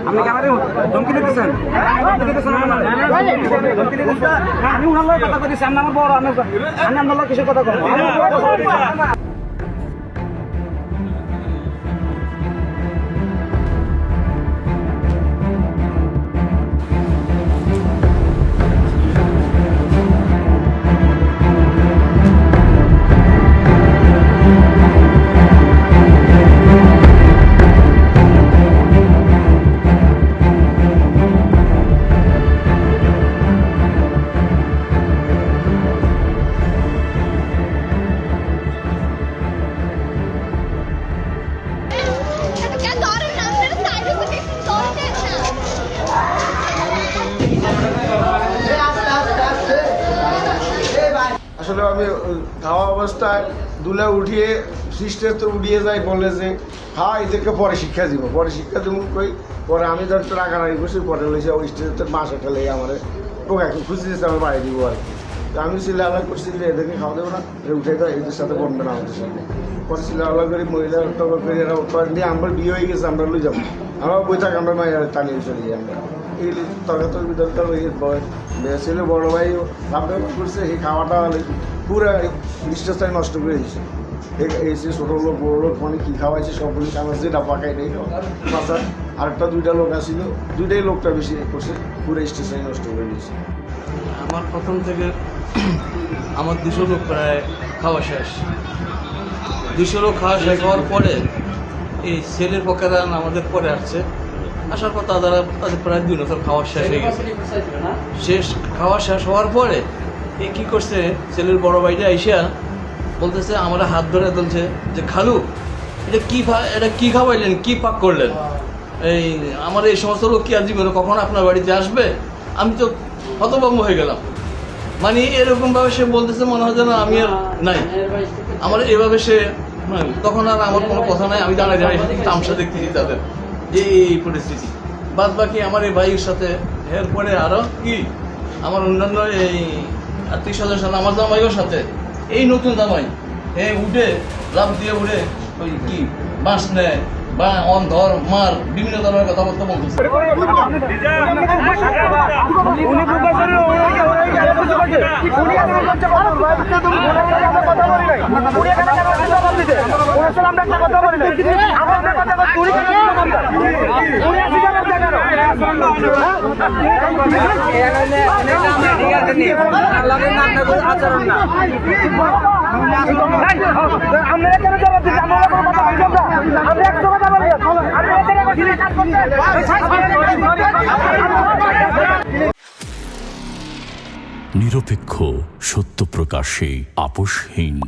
আপনি কি আমার ধমকি দিতেছেন? আমি উনার লগে কথা কইতেছি, আমি আমার বড়, আমি আপনার লগে কিসের কথা কইব? আসলে আমি খাওয়া অবস্থায় দুলে উঠিয়ে সিস্টেম তো উঠিয়ে যাই, বলে যে হ্যাঁ এদেরকে পরে শিক্ষা দিব, কই পরে আমি ধর তো রাগারাগি করছি, পরে লইছে ওই স্টেজের মাসে খেলে আমার টোকা খুঁজে দিয়েছে আমার বাড়ি দিব আর কি। আমি চিল্লা আল্লাহ করছি যে এদেরকে খাওয়া দেবো না, উঠে তো এদের সাথে বলবে না আমাদের সাথে। পরে চিল্লা আল্লাহ করে মহিলা টকা করে এরা দিয়ে আমার বিয়ে হয়ে গেছে, আমরা লই যাবো, আমরা বই থাক, আমরা মায়ের টানিয়ে চলে যাই। আমরা এই তর্কাতর্কি বিতর্ক ছিল, বড় ভাই ভাবতে করছে এই খাওয়াটা পুরো স্টেজটাই নষ্ট করে দিয়েছে। এসে ছোটো লোক বড়ো লোক মানে কী খাওয়াইছে সবগুলি আমার যেটা পাকাই নেই বাচ্চা, আরেকটা দুইটা লোক আসছিল, দুইটাই লোকটা বেশি করছে, পুরো স্টেজটাই নষ্ট করে দিয়েছে। আমার প্রথম থেকে আমার 200 লোক প্রায় খাওয়া শেষ। 200 লোক খাওয়া শেষ হওয়ার পরে এই ছেলের পক্ষেরা আমাদের পরে আসছে, আসার পর তাদের প্রায় 2 বছর খাওয়া শেষ হয়ে গেছে। খাওয়া শেষ হওয়ার পরে এ কী করছে, ছেলের বড় ভাইটা আইসা বলতেছে, আমরা হাত ধরে বলছে যে খালু এটা কী খাওয়াইলেন, কী পাক করলেন, এই আমার এই সমস্ত লোক কি আর জীবনে কখন আপনার বাড়িতে আসবে? আমি তো হতভম্ব হয়ে গেলাম। মানে এরকমভাবে সে বলতেছে, মনে হয় যেন আমি আর নাই। আমার এভাবে সে তখন আর আমার কোনো কথা নাই, আমি দাঁড়ায় তামসা দেখতেছি তাদের এই পরিস্থিতি। বাদ বাকি আমার এই ভাইয়ের সাথে এরপরে আরও কি আমার অন্যান্য এই আত্মীয় স্বজন, আমার জামাইয়ের সাথে এই নতুন জামাই উঠে লাভ দিয়ে উঠে ওই কি বাঁশ নেয় বা ধর মার বিভিন্ন ধরনের কথাবার্তা বলতেছে। আচরণ না নিরপেক্ষ, সত্য প্রকাশে আপোষহীন।